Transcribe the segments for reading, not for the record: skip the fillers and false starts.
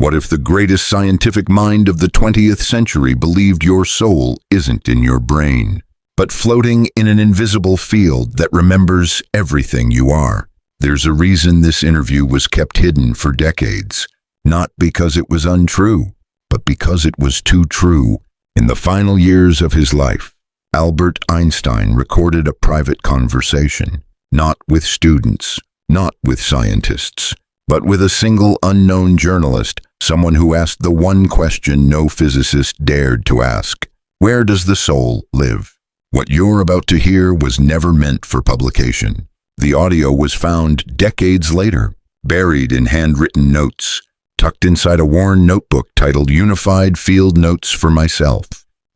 What if the greatest scientific mind of the 20th century believed your soul isn't in your brain, but floating in an invisible field that remembers everything you are? There's a reason this interview was kept hidden for decades, not because it was untrue, but because it was too true. In the final years of his life, Albert Einstein recorded a private conversation, not with students, not with scientists, but with a single unknown journalist, someone who asked the one question no physicist dared to ask: where does the soul live? What you're about to hear was never meant for publication. The audio was found decades later, buried in handwritten notes, tucked inside a worn notebook titled Unified Field Notes for Myself.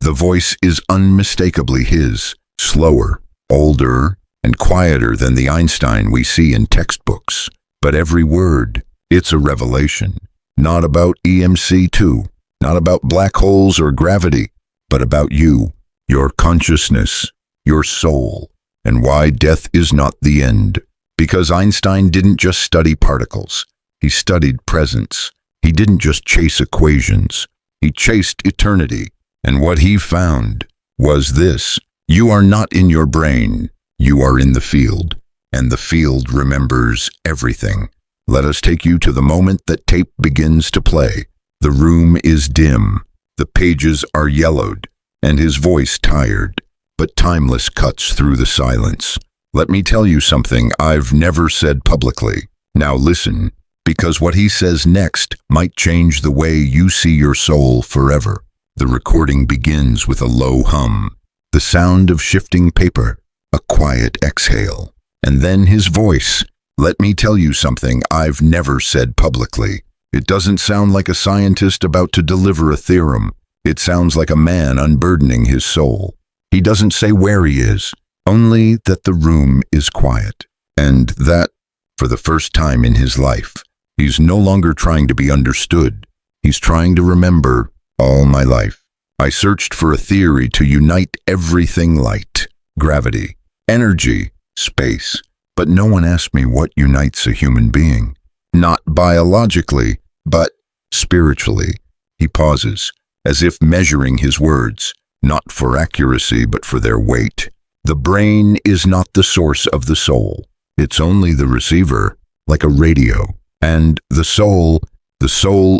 The voice is unmistakably his, slower, older, and quieter than the Einstein we see in textbooks. But every word, it's a revelation. Not about EMC2, not about black holes or gravity, but about you, your consciousness, your soul, and why death is not the end. Because Einstein didn't just study particles, he studied presence. He didn't just chase equations, he chased eternity. And what he found was this: you are not in your brain, you are in the field, and the field remembers everything. Let us take you to the moment that tape begins to play. The room is dim, the pages are yellowed, and his voice tired, but timeless, cuts through the silence. Let me tell you something I've never said publicly. Now listen, because what he says next might change the way you see your soul forever. The recording begins with a low hum, the sound of shifting paper, a quiet exhale, and then his voice. Let me tell you something I've never said publicly. It doesn't sound like a scientist about to deliver a theorem. It sounds like a man unburdening his soul. He doesn't say where he is, only that the room is quiet, and that, for the first time in his life, he's no longer trying to be understood. He's trying to remember. All my life, I searched for a theory to unite everything: light, gravity, energy, space. But no one asked me what unites a human being. Not biologically, but spiritually. He pauses, as if measuring his words, not for accuracy but for their weight. The brain is not the source of the soul. It's only the receiver, like a radio. And the soul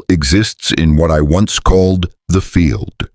exists in what I once called the field.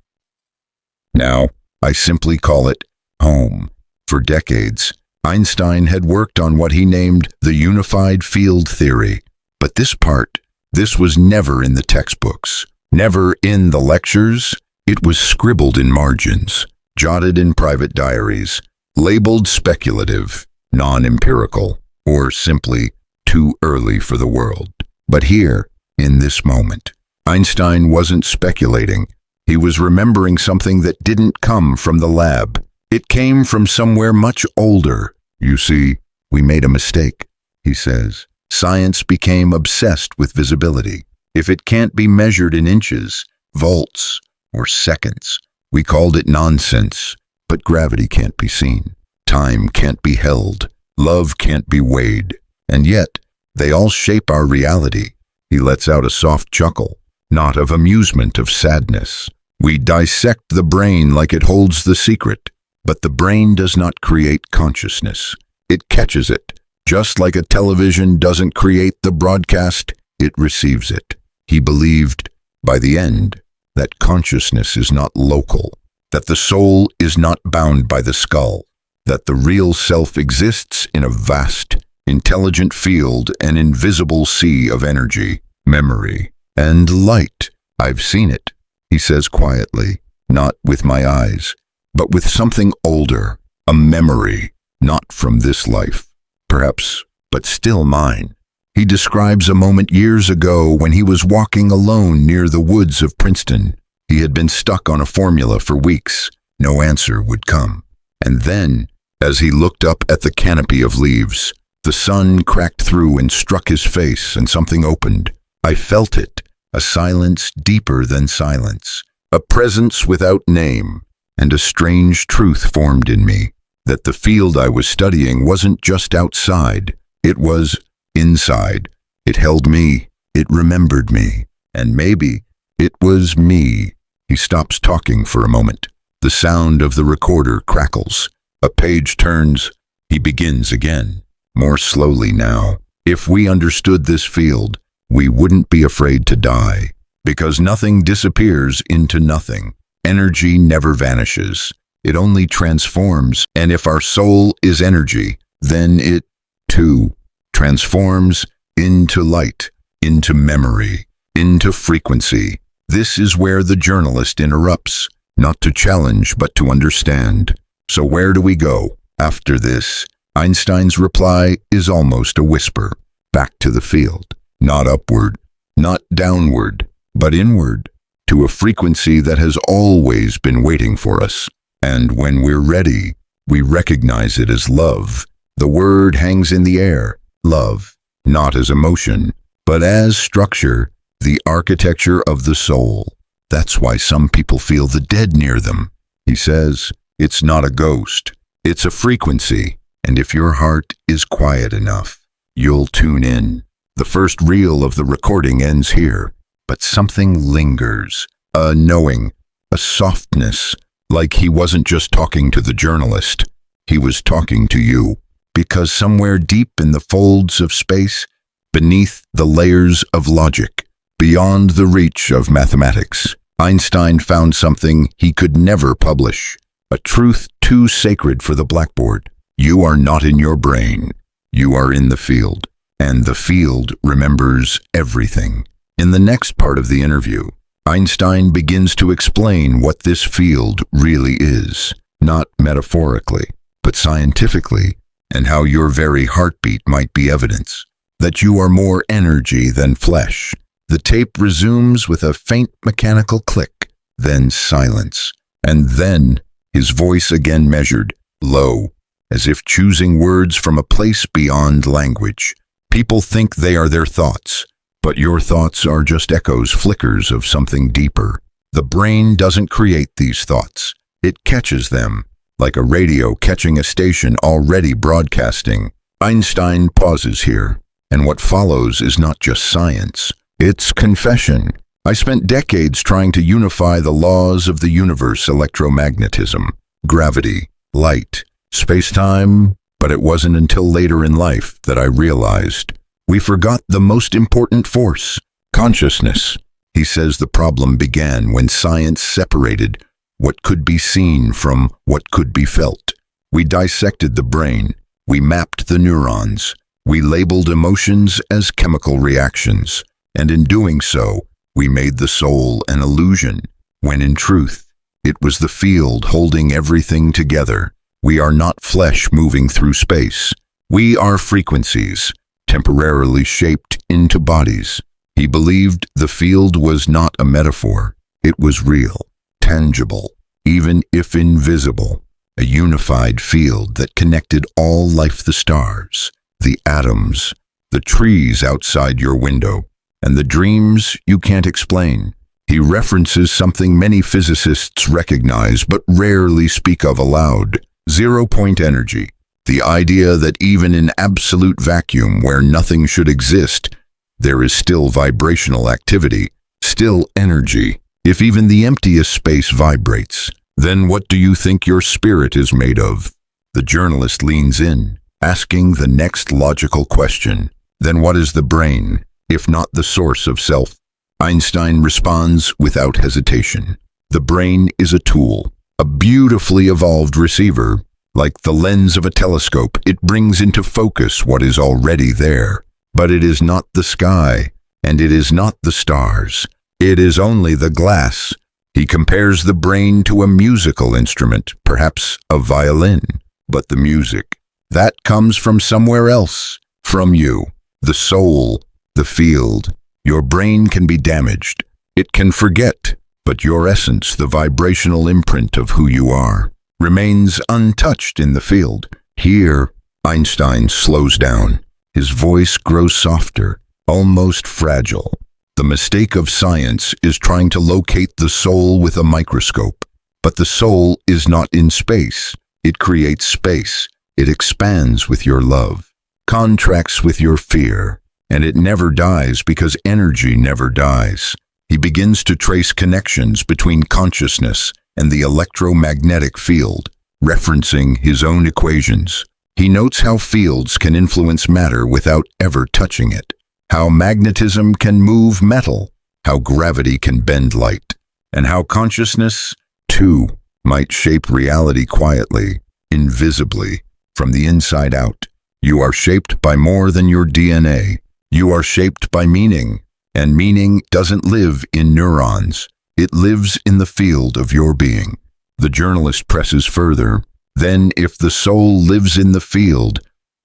Now, I simply call it home. For decades, Einstein had worked on what he named the unified field theory. But this was never in the textbooks, never in the lectures. It was scribbled in margins, jotted in private diaries, labeled speculative, non-empirical, or simply too early for the world. But here, in this moment, Einstein wasn't speculating. He was remembering something that didn't come from the lab. It came from somewhere much older. You see, we made a mistake, he says. Science became obsessed with visibility. If it can't be measured in inches, volts, or seconds, we called it nonsense. But gravity can't be seen. Time can't be held. Love can't be weighed. And yet, they all shape our reality. He lets out a soft chuckle, not of amusement, of sadness. We dissect the brain like it holds the secret, but the brain does not create consciousness. It catches it. Just like a television doesn't create the broadcast, it receives it. He believed, by the end, that consciousness is not local, that the soul is not bound by the skull, that the real self exists in a vast, intelligent field, an invisible sea of energy, memory, and light. I've seen it, he says quietly, not with my eyes, but with something older, a memory, not from this life, perhaps, but still mine. He describes a moment years ago when he was walking alone near the woods of Princeton. He had been stuck on a formula for weeks. No answer would come. And then, as he looked up at the canopy of leaves, the sun cracked through and struck his face, and something opened. I felt it, a silence deeper than silence, a presence without name, and a strange truth formed in me, that the field I was studying wasn't just outside, it was inside. It held me, it remembered me, And maybe it was me. He stops talking for a moment. The sound of the recorder crackles. A page turns. He begins again, more slowly now. If we understood this field, we wouldn't be afraid to die, because nothing disappears into nothing. Energy never vanishes. It only transforms, and if our soul is energy, then it, too, transforms into light, into memory, into frequency. This is where the journalist interrupts, not to challenge but to understand. So where do we go after this? Einstein's reply is almost a whisper. Back to the field. Not upward, not downward, but inward, to a frequency that has always been waiting for us. And when we're ready, we recognize it as love. The word hangs in the air. Love, not as emotion, but as structure, the architecture of the soul. That's why some people feel the dead near them. He says, it's not a ghost, it's a frequency, and if your heart is quiet enough, you'll tune in. The first reel of the recording ends here, but something lingers, a knowing, a softness, like he wasn't just talking to the journalist, he was talking to you, because somewhere deep in the folds of space, beneath the layers of logic, beyond the reach of mathematics, Einstein found something he could never publish, a truth too sacred for the blackboard. You are not in your brain, you are in the field, and the field remembers everything. In the next part of the interview, Einstein begins to explain what this field really is, not metaphorically, but scientifically, and how your very heartbeat might be evidence that you are more energy than flesh. The tape resumes with a faint mechanical click, then silence, and then his voice again measured, low, as if choosing words from a place beyond language. People think they are their thoughts, but your thoughts are just echoes, flickers of something deeper. The brain doesn't create these thoughts. It catches them, like a radio catching a station already broadcasting. Einstein pauses here, and what follows is not just science. It's confession. I spent decades trying to unify the laws of the universe, electromagnetism, gravity, light, space-time, but it wasn't until later in life that I realized we forgot the most important force, consciousness. He says the problem began when science separated what could be seen from what could be felt. We dissected the brain, we mapped the neurons, we labeled emotions as chemical reactions, and in doing so, we made the soul an illusion, when in truth, it was the field holding everything together. We are not flesh moving through space. We are frequencies, temporarily shaped into bodies. He believed the field was not a metaphor. It was real, tangible, even if invisible, a unified field that connected all life, the stars, the atoms, the trees outside your window, and the dreams you can't explain. He references something many physicists recognize but rarely speak of aloud: zero-point energy. The idea that even in absolute vacuum where nothing should exist, there is still vibrational activity, still energy. If even the emptiest space vibrates, then what do you think your spirit is made of? The journalist leans in, asking the next logical question. Then what is the brain, if not the source of self? Einstein responds without hesitation. The brain is a tool, a beautifully evolved receiver. Like the lens of a telescope, it brings into focus what is already there. But it is not the sky, and it is not the stars. It is only the glass. He compares the brain to a musical instrument, perhaps a violin. But the music, that comes from somewhere else, from you, the soul, the field. Your brain can be damaged. It can forget, but your essence, the vibrational imprint of who you are, remains untouched in the field. Here, Einstein slows down. His voice grows softer, almost fragile. The mistake of science is trying to locate the soul with a microscope. But the soul is not in space. It creates space. It expands with your love, contracts with your fear, and it never dies because energy never dies. He begins to trace connections between consciousness and the electromagnetic field, referencing his own equations. He notes how fields can influence matter without ever touching it, how magnetism can move metal, how gravity can bend light, and how consciousness, too, might shape reality quietly, invisibly, from the inside out. You are shaped by more than your DNA. You are shaped by meaning, and meaning doesn't live in neurons. It lives in the field of your being. The journalist presses further. Then, if the soul lives in the field,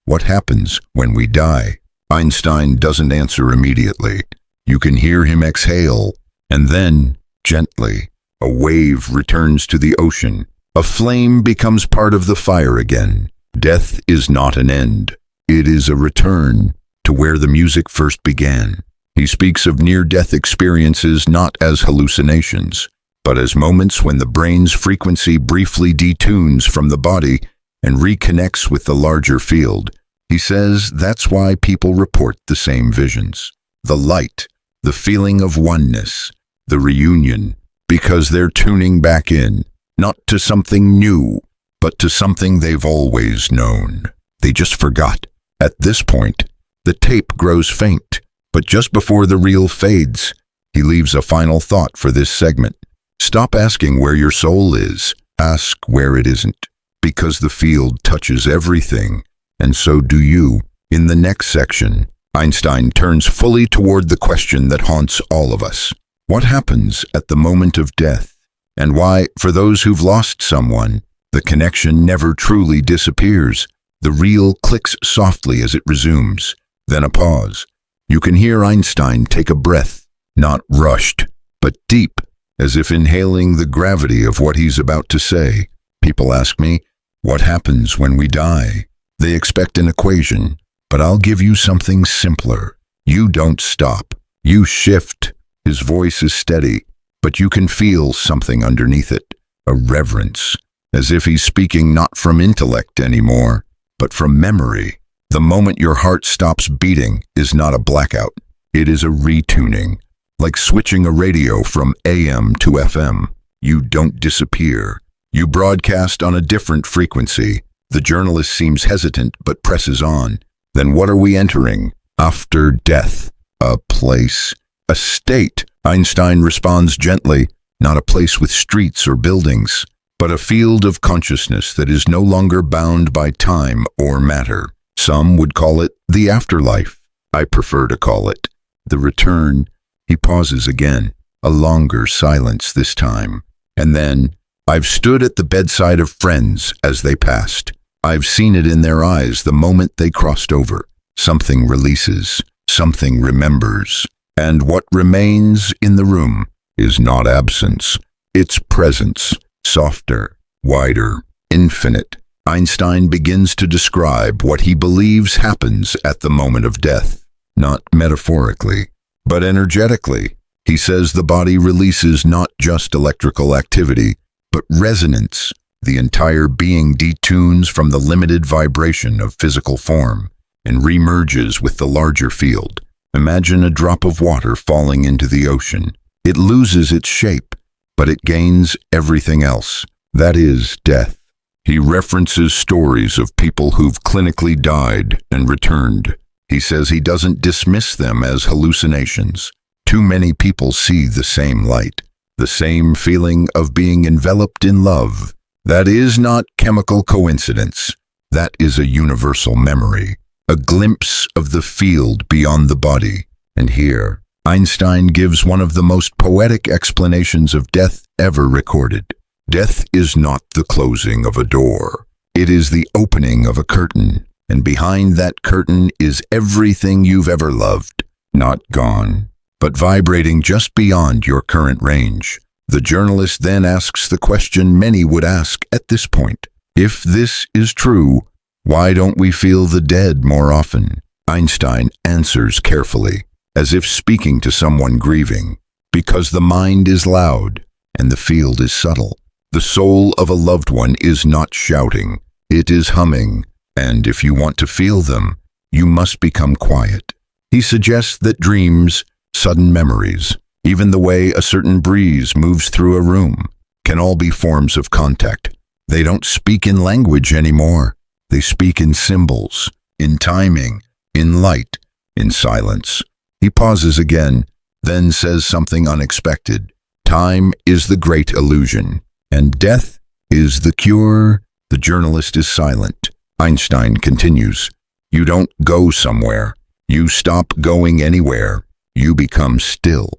what happens when we die? Einstein doesn't answer immediately. You can hear him exhale, and then, gently, a wave returns to the ocean. A flame becomes part of the fire again. Death is not an end. It is a return to where the music first began. He speaks of near-death experiences not as hallucinations, but as moments when the brain's frequency briefly detunes from the body and reconnects with the larger field. He says that's why people report the same visions. The light, the feeling of oneness, the reunion, because they're tuning back in, not to something new, but to something they've always known. They just forgot. At this point, the tape grows faint, but just before the reel fades, he leaves a final thought for this segment. Stop asking where your soul is. Ask where it isn't, because the field touches everything, and so do you. In the next section, Einstein turns fully toward the question that haunts all of us. What happens at the moment of death, and why, for those who've lost someone, the connection never truly disappears. The reel clicks softly as it resumes, then a pause. You can hear Einstein take a breath, not rushed, but deep, as if inhaling the gravity of what he's about to say. People ask me, what happens when we die? They expect an equation, but I'll give you something simpler. You don't stop. You shift. His voice is steady, but you can feel something underneath it, a reverence, as if he's speaking not from intellect anymore, but from memory. The moment your heart stops beating is not a blackout. It is a retuning. Like switching a radio from AM to FM. You don't disappear. You broadcast on a different frequency. The journalist seems hesitant but presses on. Then what are we entering? After death. A place. A state. Einstein responds gently. Not a place with streets or buildings, but a field of consciousness that is no longer bound by time or matter. Some would call it the afterlife. I prefer to call it the return. He pauses again, a longer silence this time. And then, I've stood at the bedside of friends as they passed. I've seen it in their eyes the moment they crossed over. Something releases, something remembers. And what remains in the room is not absence. It's presence, softer, wider, infinite. Einstein begins to describe what he believes happens at the moment of death, not metaphorically, but energetically. He says the body releases not just electrical activity, but resonance. The entire being detunes from the limited vibration of physical form and remerges with the larger field. Imagine a drop of water falling into the ocean. It loses its shape, but it gains everything else. That is death. He references stories of people who've clinically died and returned. He says he doesn't dismiss them as hallucinations. Too many people see the same light, the same feeling of being enveloped in love. That is not chemical coincidence. That is a universal memory, a glimpse of the field beyond the body. And here, Einstein gives one of the most poetic explanations of death ever recorded. Death is not the closing of a door. It is the opening of a curtain. And behind that curtain is everything you've ever loved, not gone, but vibrating just beyond your current range. The journalist then asks the question many would ask at this point. If this is true, why don't we feel the dead more often? Einstein answers carefully, as if speaking to someone grieving. Because the mind is loud, and the field is subtle. The soul of a loved one is not shouting, it is humming. And if you want to feel them, you must become quiet. He suggests that dreams, sudden memories, even the way a certain breeze moves through a room, can all be forms of contact. They don't speak in language anymore. They speak in symbols, in timing, in light, in silence. He pauses again, then says something unexpected. Time is the great illusion, and death is the cure. The journalist is silent. Einstein continues, you don't go somewhere. You stop going anywhere. You become still.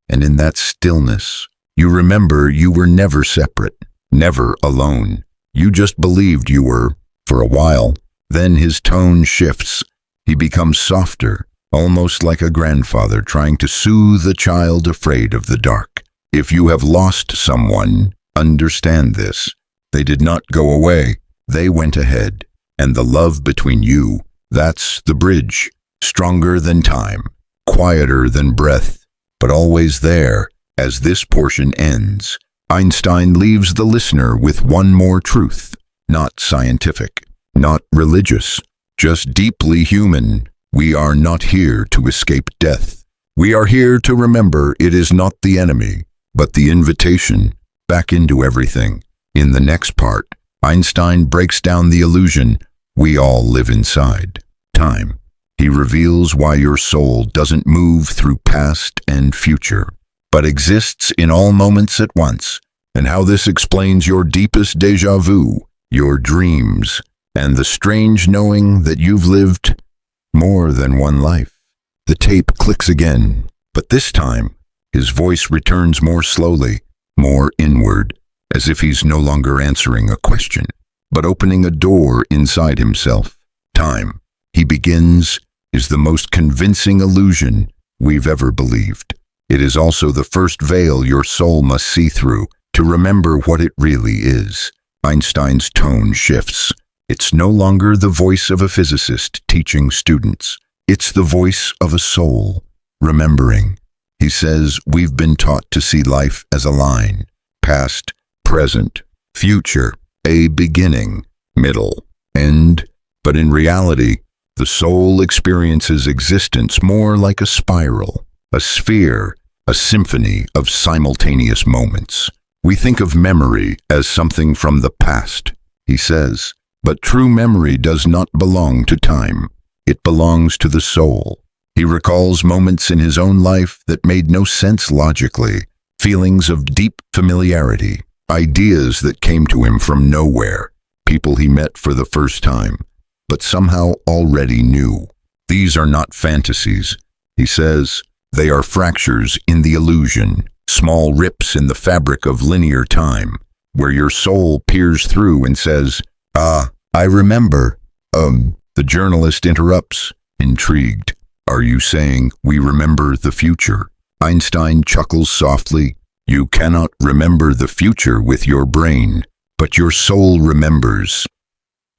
And in that stillness, you remember you were never separate, never alone. You just believed you were, for a while. Then his tone shifts. He becomes softer, almost like a grandfather trying to soothe a child afraid of the dark. If you have lost someone, understand this. They did not go away. They went ahead. And the love between you, that's the bridge. Stronger than time, quieter than breath, but always there. As this portion ends, Einstein leaves the listener with one more truth. Not scientific, not religious, just deeply human. We are not here to escape death. We are here to remember it is not the enemy, but the invitation back into everything. In the next part, Einstein breaks down the illusion we all live inside, time. He reveals why your soul doesn't move through past and future, but exists in all moments at once, and how this explains your deepest déjà vu, your dreams, and the strange knowing that you've lived more than one life. The tape clicks again, but this time, his voice returns more slowly, more inward, as if he's no longer answering a question, but opening a door inside himself. Time, he begins, is the most convincing illusion we've ever believed. It is also the first veil your soul must see through to remember what it really is. Einstein's tone shifts. It's no longer the voice of a physicist teaching students. It's the voice of a soul, remembering. He says we've been taught to see life as a line, past, present, future, a beginning, middle, end, but in reality, the soul experiences existence more like a spiral, a sphere, a symphony of simultaneous moments. We think of memory as something from the past, he says, but true memory does not belong to time. It belongs to the soul. He recalls moments in his own life that made no sense logically, feelings of deep familiarity, ideas that came to him from nowhere, people he met for the first time, but somehow already knew. These are not fantasies, he says. They are fractures in the illusion, small rips in the fabric of linear time, where your soul peers through and says, I remember. The journalist interrupts, intrigued. Are you saying we remember the future? Einstein chuckles softly. You cannot remember the future with your brain, but your soul remembers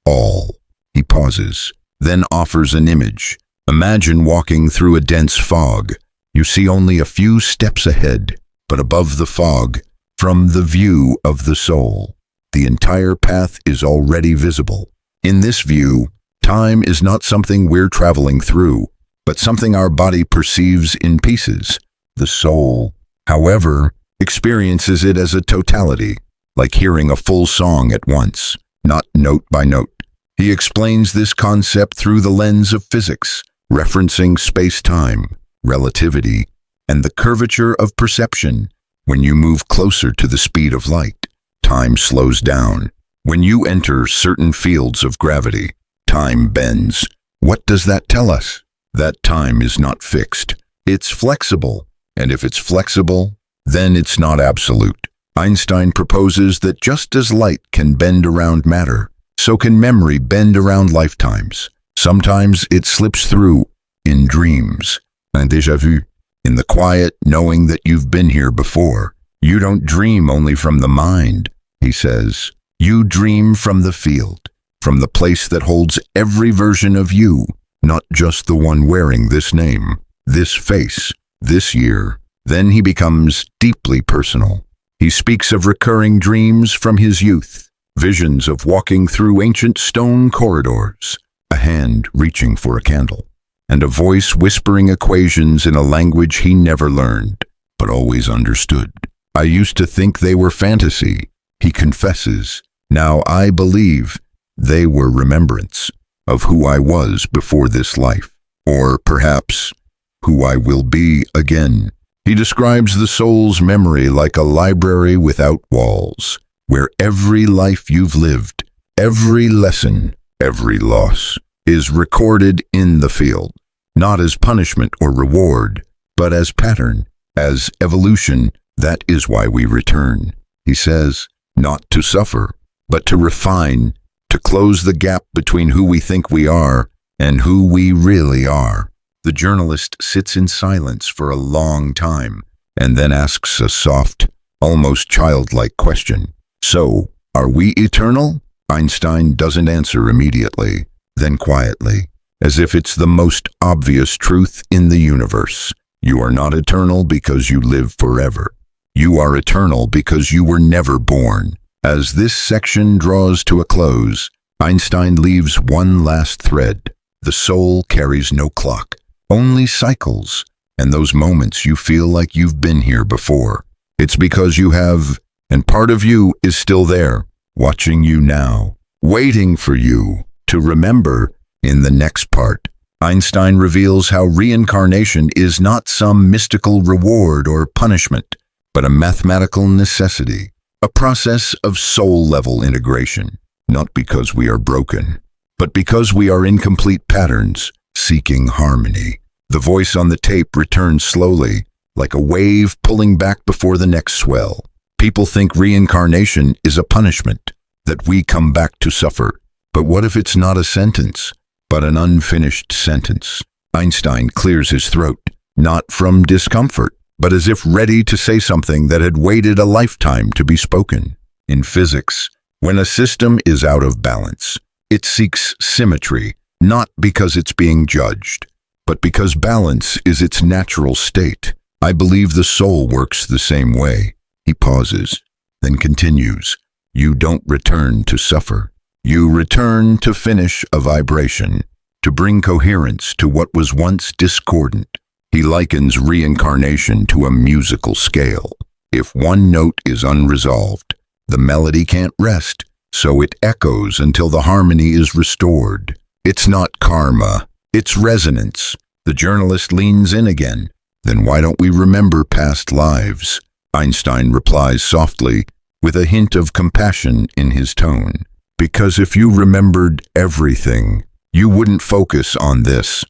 all. He pauses, then offers an image. Imagine walking through a dense fog. You see only a few steps ahead, but above the fog, from the view of the soul, the entire path is already visible. In this view, time is not something we're traveling through, but something our body perceives in pieces. The soul, however, experiences it as a totality, like hearing a full song at once, not note by note. He explains this concept through the lens of physics, referencing space-time, relativity, and the curvature of perception. When you move closer to the speed of light, time slows down. When you enter certain fields of gravity, time bends. What does that tell us? That time is not fixed. It's flexible. And if it's flexible, then it's not absolute. Einstein proposes that just as light can bend around matter, so can memory bend around lifetimes. Sometimes it slips through in dreams, un déjà vu, in the quiet knowing that you've been here before. You don't dream only from the mind, he says. You dream from the field, from the place that holds every version of you, not just the one wearing this name, this face, this year. Then he becomes deeply personal. He speaks of recurring dreams from his youth, visions of walking through ancient stone corridors, a hand reaching for a candle, and a voice whispering equations in a language he never learned. but always understood. I used to think they were fantasy, he confesses. Now I believe they were remembrance of who I was before this life, or perhaps who I will be again. He describes the soul's memory like a library without walls, where every life you've lived, every lesson, every loss, is recorded in the field, not as punishment or reward, but as pattern, as evolution. That is why we return, he says, not to suffer, but to refine, to close the gap between who we think we are and who we really are. The journalist sits in silence for a long time and then asks a soft, almost childlike question. So, are we eternal? Einstein doesn't answer immediately, then quietly, as if it's the most obvious truth in the universe. You are not eternal because you live forever. You are eternal because you were never born. As this section draws to a close, Einstein leaves one last thread. The soul carries no clock, only cycles, and those moments you feel like you've been here before. It's because you have, and part of you is still there, watching you now, waiting for you to remember. In the next part, Einstein reveals how reincarnation is not some mystical reward or punishment, but a mathematical necessity, a process of soul-level integration, not because we are broken, but because we are incomplete patterns seeking harmony. The voice on the tape returns slowly, like a wave pulling back before the next swell. People think reincarnation is a punishment, that we come back to suffer. But what if it's not a sentence, but an unfinished sentence? Einstein clears his throat, not from discomfort, but as if ready to say something that had waited a lifetime to be spoken. In physics, when a system is out of balance, it seeks symmetry, not because it's being judged, but because balance is its natural state. I believe the soul works the same way. He pauses, then continues. You don't return to suffer. You return to finish a vibration, to bring coherence to what was once discordant. He likens reincarnation to a musical scale. If one note is unresolved, the melody can't rest, so it echoes until the harmony is restored. It's not karma, it's resonance. The journalist leans in again. Then why don't we remember past lives? Einstein replies softly, with a hint of compassion in his tone. Because if you remembered everything, you wouldn't focus on this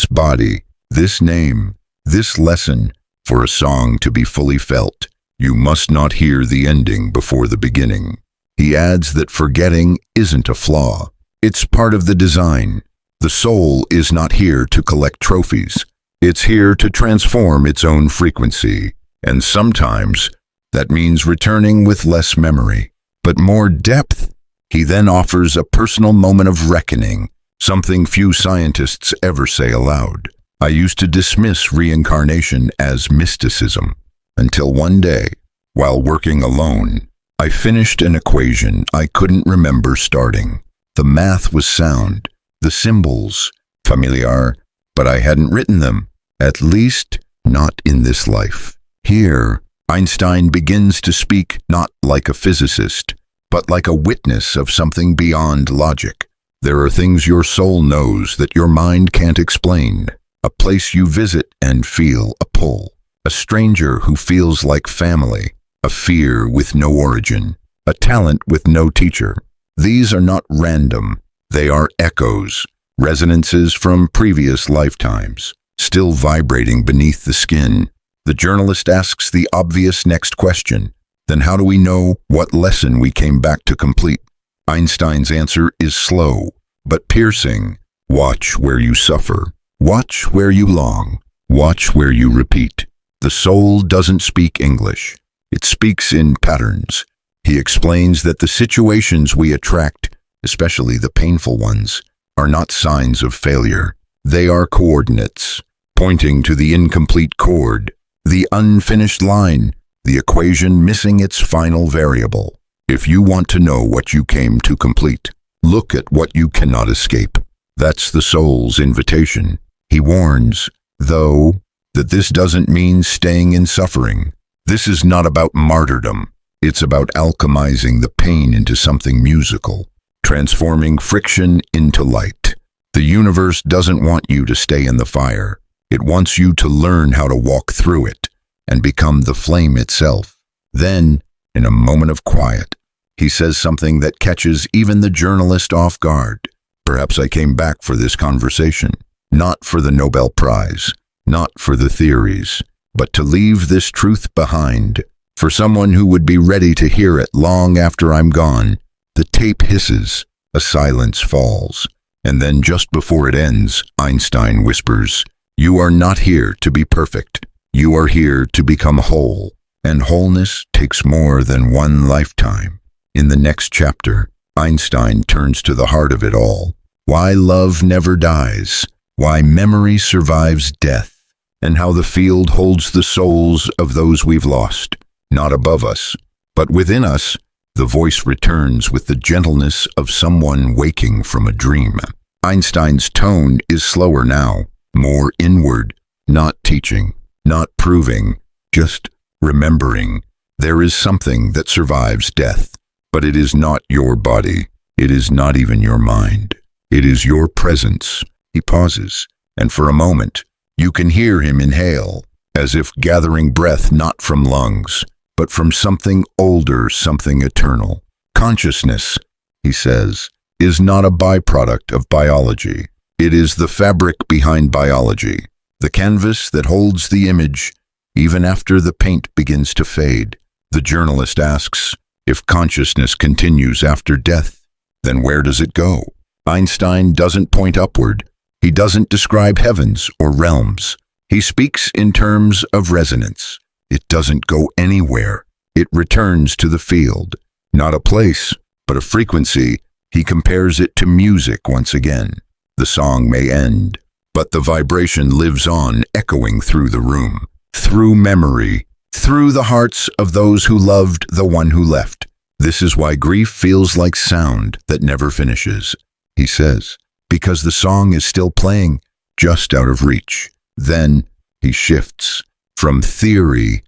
body, this name, this lesson. For a song to be fully felt, you must not hear the ending before the beginning. He adds that forgetting isn't a flaw. It's part of the design. The soul is not here to collect trophies. It's here to transform its own frequency. And sometimes that means returning with less memory, but more depth. He then offers a personal moment of reckoning, something few scientists ever say aloud. I used to dismiss reincarnation as mysticism, until one day, while working alone, I finished an equation I couldn't remember starting. The math was sound, the symbols familiar, but I hadn't written them, at least not in this life. Here, Einstein begins to speak not like a physicist, but like a witness of something beyond logic. There are things your soul knows that your mind can't explain. A place you visit and feel a pull. A stranger who feels like family. A fear with no origin. A talent with no teacher. These are not random. They are echoes, resonances from previous lifetimes, still vibrating beneath the skin. The journalist asks the obvious next question. Then how do we know what lesson we came back to complete? Einstein's answer is slow, but piercing. Watch where you suffer. Watch where you long. Watch where you repeat. The soul doesn't speak English. It speaks in patterns. He explains that the situations we attract, especially the painful ones, are not signs of failure. They are coordinates, pointing to the incomplete chord, the unfinished line, the equation missing its final variable. If you want to know what you came to complete, look at what you cannot escape. That's the soul's invitation. He warns, though, that this doesn't mean staying in suffering. This is not about martyrdom. It's about alchemizing the pain into something musical, transforming friction into light. The universe doesn't want you to stay in the fire. It wants you to learn how to walk through it and become the flame itself. Then, in a moment of quiet, he says something that catches even the journalist off guard. Perhaps I came back for this conversation, not for the Nobel Prize, not for the theories, but to leave this truth behind, for someone who would be ready to hear it long after I'm gone. The tape hisses, a silence falls, and then just before it ends, Einstein whispers, "You are not here to be perfect. You are here to become whole, and wholeness takes more than one lifetime." In the next chapter, Einstein turns to the heart of it all. Why love never dies, why memory survives death, and how the field holds the souls of those we've lost. Not above us, but within us, the voice returns with the gentleness of someone waking from a dream. Einstein's tone is slower now, more inward, not teaching, not proving, just remembering. There is something that survives death, but it is not your body. It is not even your mind. It is your presence. He pauses, and for a moment, you can hear him inhale, as if gathering breath not from lungs, but from something older, something eternal. Consciousness, he says, is not a byproduct of biology. It is the fabric behind biology, the canvas that holds the image, even after the paint begins to fade. The journalist asks, if consciousness continues after death, then where does it go? Einstein doesn't point upward. He doesn't describe heavens or realms. He speaks in terms of resonance. It doesn't go anywhere. It returns to the field. Not a place, but a frequency. He compares it to music once again. The song may end, but the vibration lives on, echoing through the room, through memory, through the hearts of those who loved the one who left. This is why grief feels like sound that never finishes, he says, because the song is still playing, just out of reach. Then he shifts from theory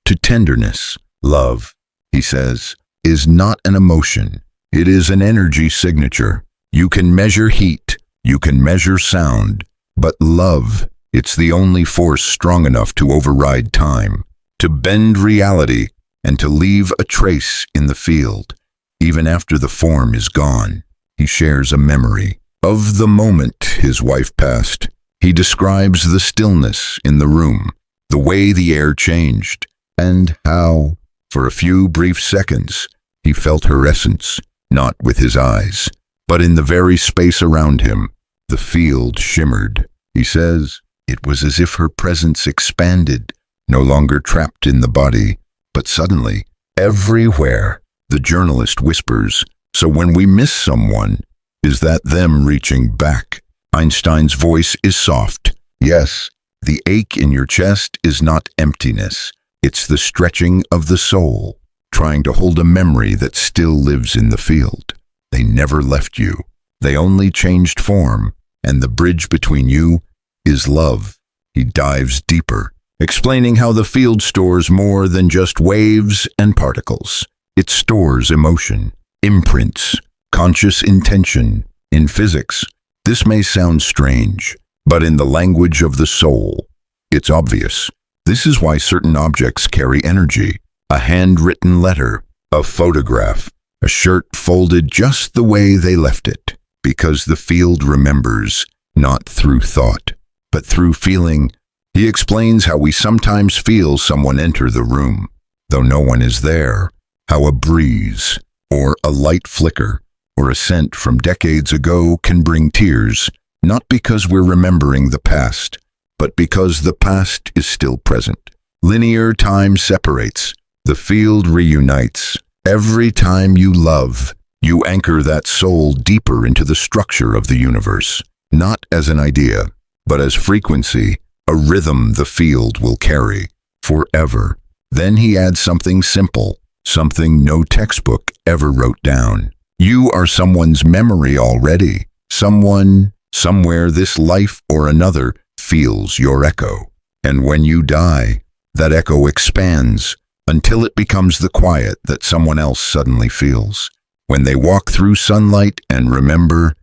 to tenderness. Love, he says, is not an emotion. It is an energy signature. You can measure heat, you can measure sound, but love, it's the only force strong enough to override time, to bend reality, and to leave a trace in the field. Even after the form is gone, he shares a memory of the moment his wife passed. He describes the stillness in the room, the way the air changed, and how, for a few brief seconds, he felt her essence, not with his eyes, but in the very space around him. The field shimmered. He says, it was as if her presence expanded, no longer trapped in the body, but suddenly, everywhere. The journalist whispers, so when we miss someone, is that them reaching back? Einstein's voice is soft. Yes, the ache in your chest is not emptiness. It's the stretching of the soul, trying to hold a memory that still lives in the field. They never left you. They only changed form, and the bridge between you is love. He dives deeper, explaining how the field stores more than just waves and particles. It stores emotion, imprints, conscious intention. In physics, this may sound strange, but in the language of the soul, it's obvious. This is why certain objects carry energy. A handwritten letter, a photograph, a shirt folded just the way they left it, because the field remembers, not through thought, but through feeling. He explains how we sometimes feel someone enter the room, though no one is there, how a breeze, or a light flicker, or a scent from decades ago can bring tears, not because we're remembering the past, but because the past is still present. Linear time separates, the field reunites. Every time you love, you anchor that soul deeper into the structure of the universe, not as an idea, but as frequency, a rhythm the field will carry forever. Then he adds something simple, something no textbook ever wrote down. You are someone's memory already. Someone, somewhere this life or another, feels your echo. And when you die, that echo expands until it becomes the quiet that someone else suddenly feels. When they walk through sunlight and remember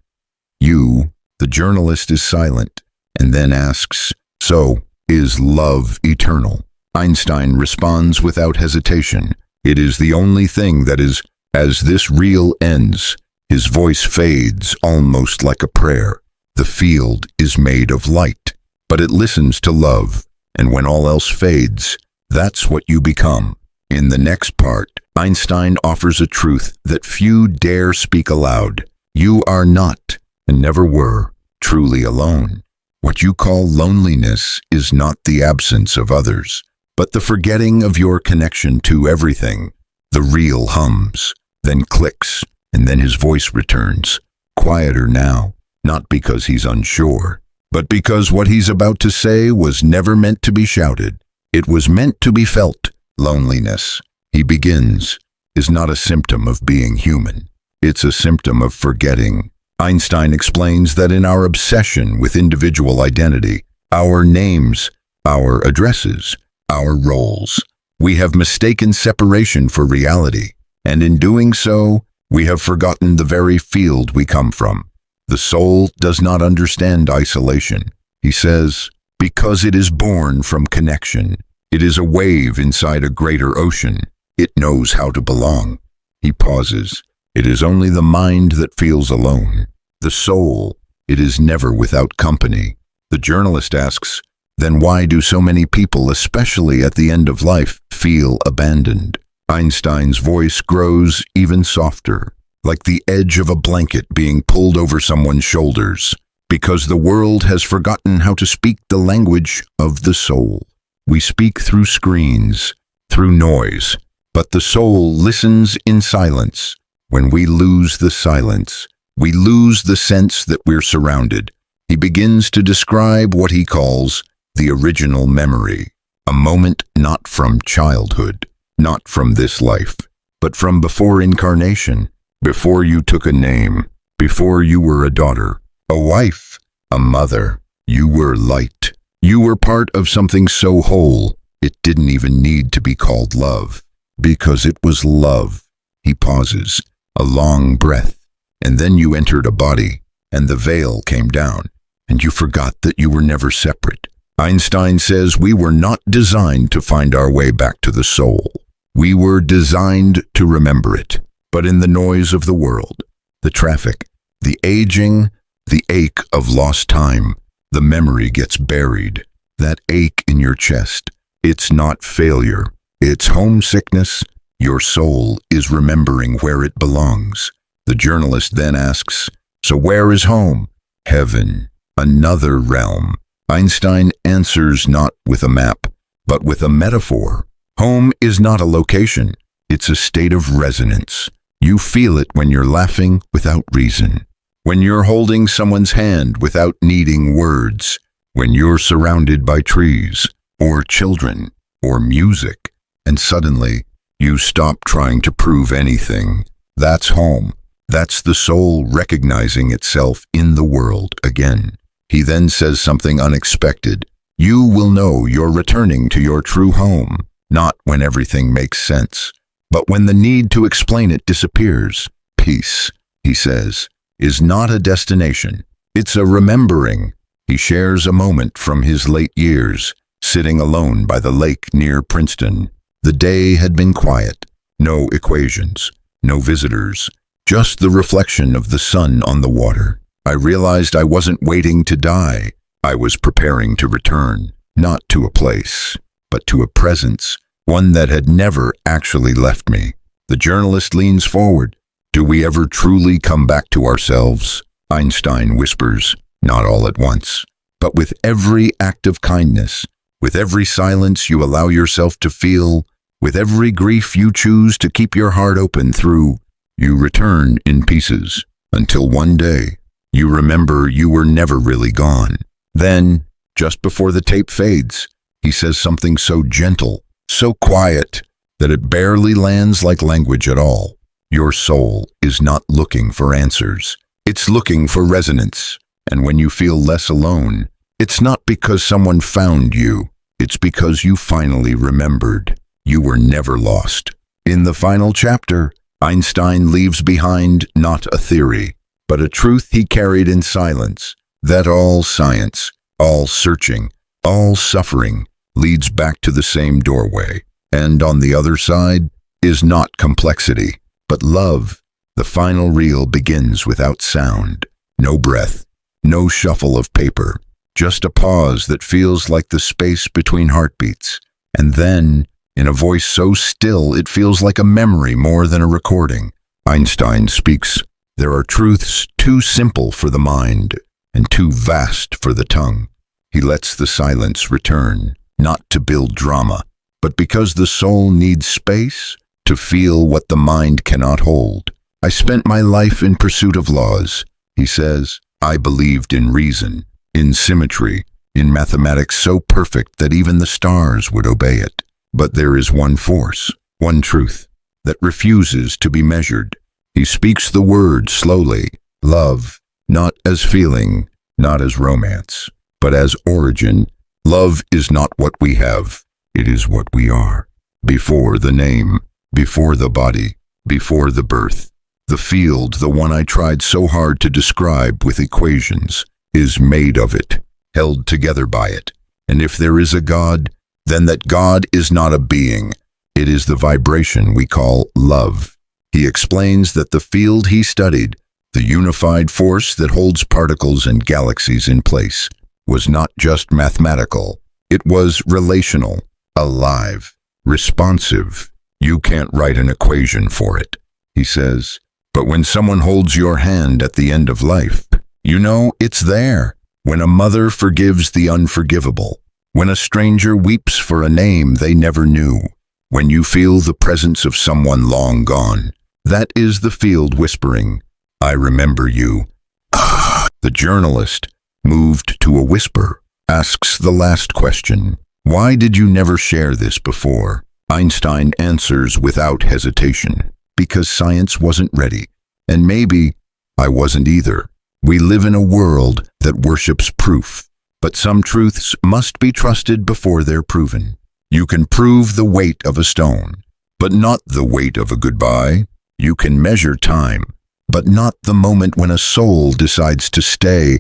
you, the journalist is silent and then asks, "So, is love eternal?" Einstein responds without hesitation, "It is the only thing that is." As this reel ends, his voice fades almost like a prayer. The field is made of light, but it listens to love, and when all else fades, that's what you become. In the next part, Einstein offers a truth that few dare speak aloud. You are not, and never were, truly alone. What you call loneliness is not the absence of others, but the forgetting of your connection to everything. The reel hums, then clicks, and then his voice returns, quieter now, not because he's unsure, but because what he's about to say was never meant to be shouted. It was meant to be felt. Loneliness, he begins, is not a symptom of being human. It's a symptom of forgetting. Einstein explains that in our obsession with individual identity, our names, our addresses, our roles, we have mistaken separation for reality, and in doing so, we have forgotten the very field we come from. The soul does not understand isolation. He says, because it is born from connection. It is a wave inside a greater ocean. It knows how to belong. He pauses. It is only the mind that feels alone. The soul, it is never without company. The journalist asks, then why do so many people, especially at the end of life, feel abandoned? Einstein's voice grows even softer, like the edge of a blanket being pulled over someone's shoulders, because the world has forgotten how to speak the language of the soul. We speak through screens, through noise, but the soul listens in silence. When we lose the silence, we lose the sense that we're surrounded. He begins to describe what he calls the original memory, a moment not from childhood, not from this life, but from before incarnation, before you took a name, before you were a daughter, a wife, a mother. You were light. You were part of something so whole, it didn't even need to be called love, because it was love. He pauses, a long breath, and then you entered a body, and the veil came down, and you forgot that you were never separate. Einstein says we were not designed to find our way back to the soul. We were designed to remember it. But in the noise of the world, the traffic, the aging, the ache of lost time, the memory gets buried. That ache in your chest, it's not failure, it's homesickness. Your soul is remembering where it belongs. The journalist then asks, so where is home? Heaven, another realm. Einstein answers not with a map, but with a metaphor. Home is not a location, it's a state of resonance. You feel it when you're laughing without reason, when you're holding someone's hand without needing words, when you're surrounded by trees, or children, or music, and suddenly you stop trying to prove anything. That's home. That's the soul recognizing itself in the world again. He then says something unexpected. You will know you're returning to your true home, not when everything makes sense, but when the need to explain it disappears. Peace, he says, is not a destination. It's a remembering. He shares a moment from his late years, sitting alone by the lake near Princeton. The day had been quiet. No equations, no visitors, just the reflection of the sun on the water. I realized I wasn't waiting to die. I was preparing to return, not to a place, but to a presence, one that had never actually left me. The journalist leans forward. Do we ever truly come back to ourselves? Einstein whispers, not all at once, but with every act of kindness, with every silence you allow yourself to feel, with every grief you choose to keep your heart open through, you return in pieces, until one day, you remember you were never really gone. Then, just before the tape fades, he says something so gentle, so quiet, that it barely lands like language at all. Your soul is not looking for answers. It's looking for resonance. And when you feel less alone, it's not because someone found you. It's because you finally remembered. You were never lost. In the final chapter, Einstein leaves behind not a theory, but a truth he carried in silence, that all science, all searching, all suffering leads back to the same doorway. And on the other side is not complexity, but love. The final reel begins without sound, no breath, no shuffle of paper, just a pause that feels like the space between heartbeats. And then, in a voice so still it feels like a memory more than a recording, Einstein speaks. There are truths too simple for the mind and too vast for the tongue. He lets the silence return, not to build drama, but because the soul needs space to feel what the mind cannot hold. I spent my life in pursuit of laws, he says. I believed in reason, in symmetry, in mathematics so perfect that even the stars would obey it. But there is one force, one truth, that refuses to be measured. He speaks the word slowly, love, not as feeling, not as romance, but as origin. Love is not what we have, it is what we are. Before the name, before the body, before the birth. The field, the one I tried so hard to describe with equations, is made of it, held together by it. And if there is a God, then that God is not a being, it is the vibration we call love. He explains that the field he studied, the unified force that holds particles and galaxies in place, was not just mathematical. It was relational, alive, responsive. You can't write an equation for it, he says. But when someone holds your hand at the end of life, you know it's there. When a mother forgives the unforgivable, when a stranger weeps for a name they never knew, when you feel the presence of someone long gone, that is the field whispering, I remember you. The journalist, moved to a whisper, asks the last question. Why did you never share this before? Einstein answers without hesitation. Because science wasn't ready. And maybe I wasn't either. We live in a world that worships proof. But some truths must be trusted before they're proven. You can prove the weight of a stone, but not the weight of a goodbye. You can measure time, but not the moment when a soul decides to stay,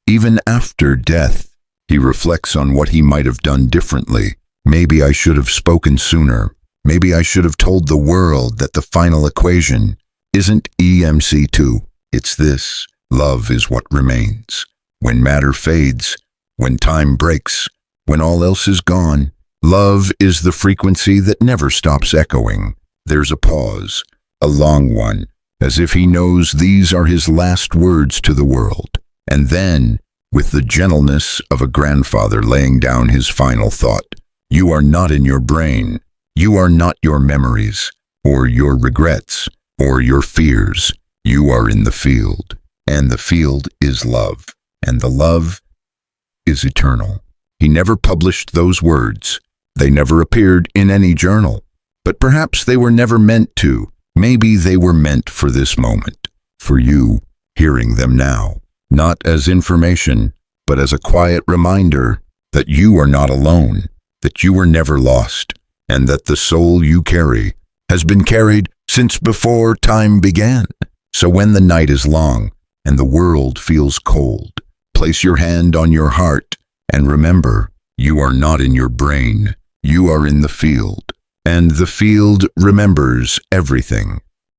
even after death. He reflects on what he might have done differently. Maybe I should have spoken sooner. Maybe I should have told the world that the final equation isn't EMC2. It's this. Love is what remains. When matter fades, when time breaks, when all else is gone, love is the frequency that never stops echoing. There's a pause, a long one, as if he knows these are his last words to the world. And then, with the gentleness of a grandfather laying down his final thought, you are not in your brain. You are not your memories, or your regrets, or your fears. You are in the field, and the field is love, and the love is eternal. He never published those words. They never appeared in any journal. But perhaps they were never meant to. Maybe they were meant for this moment, for you, hearing them now, not as information, but as a quiet reminder that you are not alone, that you were never lost, and that the soul you carry has been carried since before time began. So when the night is long and the world feels cold, place your hand on your heart and remember, you are not in your brain, you are in the field, and the field remembers everything.